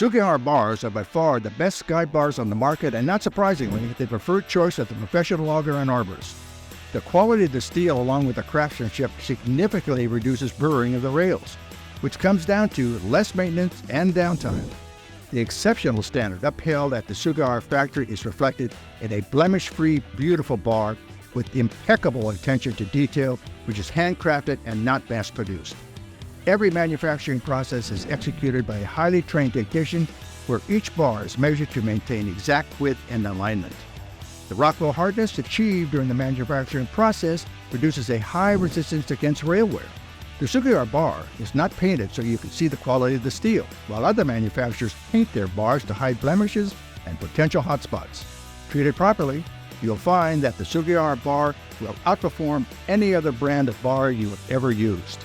Sugihara Bars are by far the best sky bars on the market, and not surprisingly, the preferred choice of the professional logger and arborist. The quality of the steel along with the craftsmanship significantly reduces burring of the rails, which comes down to less maintenance and downtime. The exceptional standard upheld at the Sugihara factory is reflected in a blemish-free, beautiful bar with impeccable attention to detail, which is handcrafted and not mass-produced. Every manufacturing process is executed by a highly trained technician, where each bar is measured to maintain exact width and alignment. The Rockwell hardness achieved during the manufacturing process produces a high resistance against rail wear. The Sugihara bar is not painted so you can see the quality of the steel, while other manufacturers paint their bars to hide blemishes and potential hot spots. Treated properly, you'll find that the Sugihara bar will outperform any other brand of bar you have ever used.